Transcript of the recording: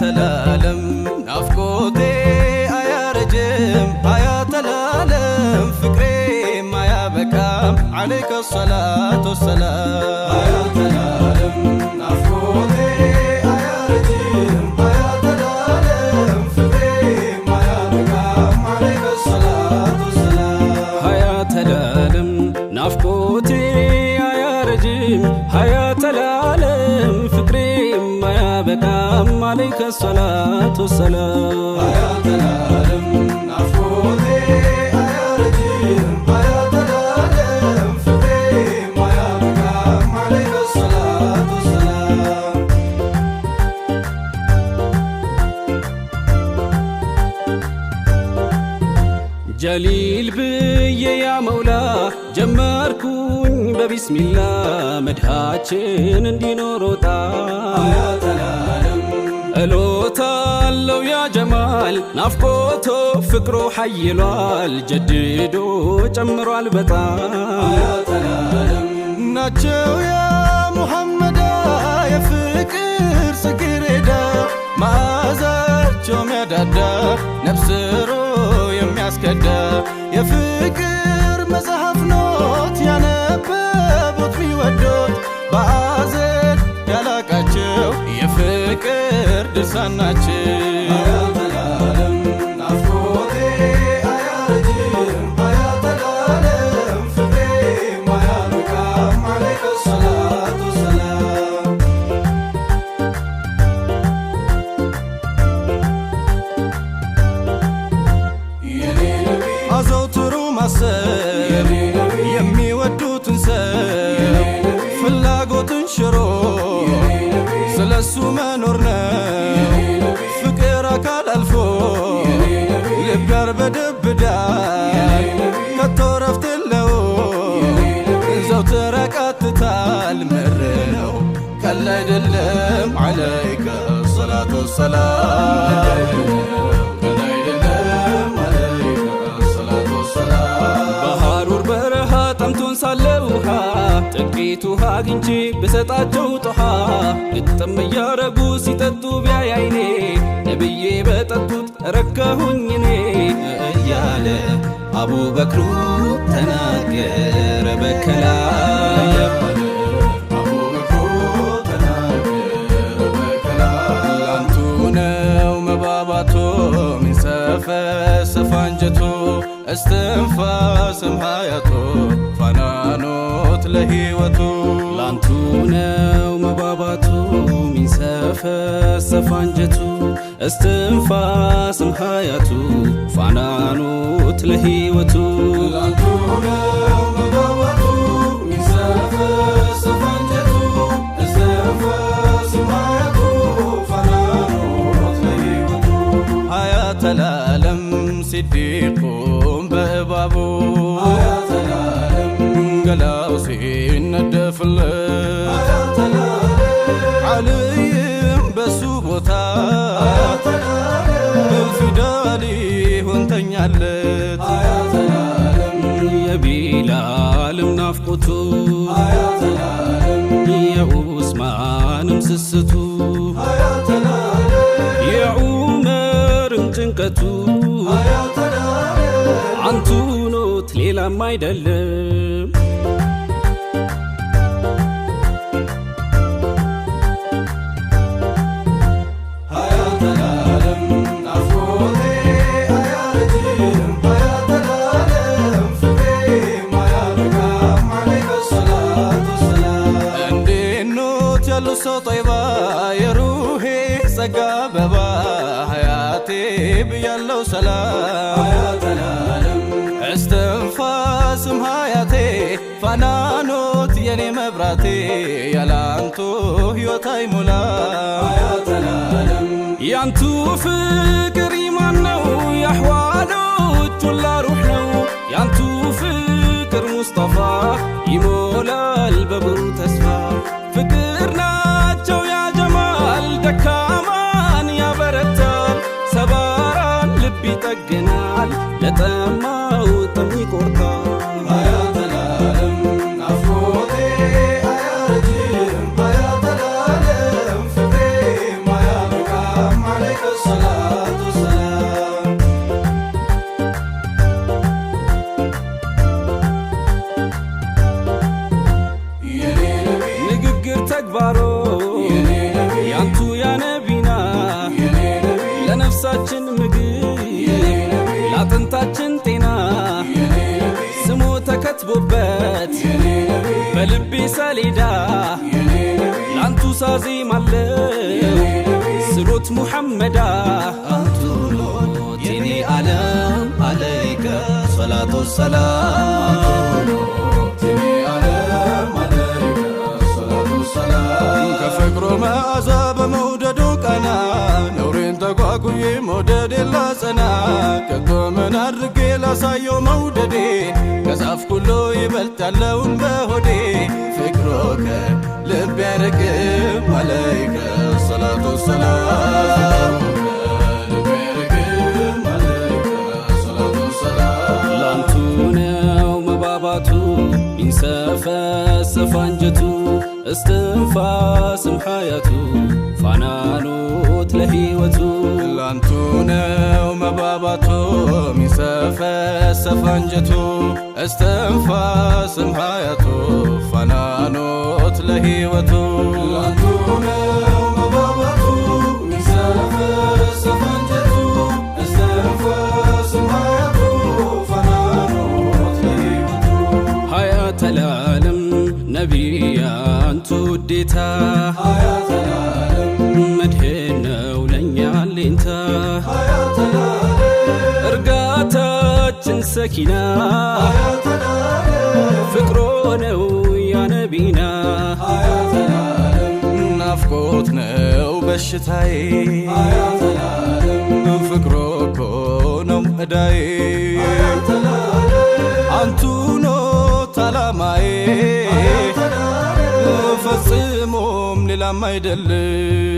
العالم نافقوتي أيارجم حياة العالم فكري ما يبكام عليك الصلاة والسلام حياة العالم نافقوتي أيارجم حياة العالم فكري ما يبكام عليك الصلاة والسلام حياة العالم نافقوتي أيارجم حياة العالم فكري ما يبكام عليك الصلاة والسلام حياة العالم نافقوتي أيارجم حياة العالم فكري ما يبكام عليك الصلاة والسلام جليل بي يا مولا جمركون ببسم الله مدحاتشن اندينوروتا حياة العالم الوتالو يا جمال نافقوتو فكرو حيلوال جددو جمرو البطال حياة العالم ناتشو يا محمد يا فكر سكردا مازاتشو ميدادا نفسرو يمياسكدا يا فكر مزحف نوت يا نبابوت ميودوت بعازت يالاقاتشو يا فكر دساناتشو حياة العالم نافقوتي أيارجم حياة العالم فكري ما يبكام عليك الصلاة والسلام يا نبي أزوترو مساء يمي ودوتن ساء فلاقوتن شرو سلسو منورنا فكرك الألفو لبقر بدبدال كتورفت اللو زوترك أتتال مرنو كلا يدلم عليك الصلاة والسلام ሳለውሃ ጥቂቱሃ ግንጂ በሰጣቸው ጦሃ ግጥም እያረጉ ሲጠጡ ቢያይኔ ነብዬ በጠጡት ረካሁኝ እኔ እያለ አቡበክሩ ተናገረ በከላይ ላንቱ ነው መባባቶ ሚንሰፈሰፍ አንጀቶ استنفاسم حياته فنانوت لهيوته لانتو نو مباباتو من سفسف انجتو استنفاسم حياته فنانوت لهيوته لانتو نو مباباتو من سفسف انجتو استنفاسم حياته فنانوت لهيوته حياة العالم صديقو بابو حياة العالم قلاو سيندف حياة العالم عليم بسوبوتا حياة العالم بالفدالي وانتن يالت حياة العالم يا بلال منافقتو حياة العالم يا عثمان مسستو حياة العالم يا عمر انتنكتو حياة አንቱ ኖት ሌላም አይደለም حياة العالم نافقوتي أيارجم حياة العالم فكري ما يبكام عليك الصلاة والسلام عندي النوت يالو سو طيبة يا روحي سقاببا حياتي بيالو سلام حياة العالم استنفاسم حياتي فنانوت يني مبراتي يالانتو هيوتاي مولا حياة العالم يانتو فكر يمانو يحوالو جلا روحنو يانتو فكر مصطفى يمولا الببر تسفى فكرنا جو يا جمال دكامان يا برتال سباران لبي تقنال لتماو تمي قرطان حياة العالم نافقوتي أيارجم حياة العالم فكري ما يبكام ተግባሮ ያንቱ ያነቢና ለነፍሳችን ምግብ ለአጥንታችን ጤና ስሙ ተከትቦበት በልቤ ሰሌዳ ላንቱ ሳዜማለው ስሎት ሙሐመዳ አንቱሎት የኔ ዓለም አለይከ ሰላቱ ሰላም ከፍቅሮ መዓዛ በመውደዱ ቀና ነውሬን ተጓጉዬ መውደድ ላጸና ከቶ ምን አድርጌ ላሳየው መውደዴ ከዛፍ ሁሉ ይበልጥ ያለውን በሆዴ ፍቅሮ ከልብ ያርቅም አለይከ ሰላቱ ሰላም ላንቱ ነው መባባቱ ይንሰፈሰፍ አንጀቱ እስትንፋስም ሐያቱ ፋናኖት ለሕይወቱ ላንቱ ነው መባባቱ ሚንሰፈሰፍ አንጀቱ እስትንፋስም ሐያቱ ፋናኖት ለሕይወቱ ላንቱ ነው መባባቱ ሚንሰፈሰፍ አንጀቱ እስትንፋስም ሐያቱ ፋናኖት ለሕይወቱ ሐያተል ዓለም ነቢያ ውዴታ መድህን ነው ለእኛ ሌንታ እርጋታችን ሰኪና ፍቅሮ ነው ያነቢና ናፍቆት ነው በሽታዬ ፍቅሮ እኮ ነው ዕዳዬ አንቱ ኖት ዓላማዬ ፈጽሞም ሌላም አይደለም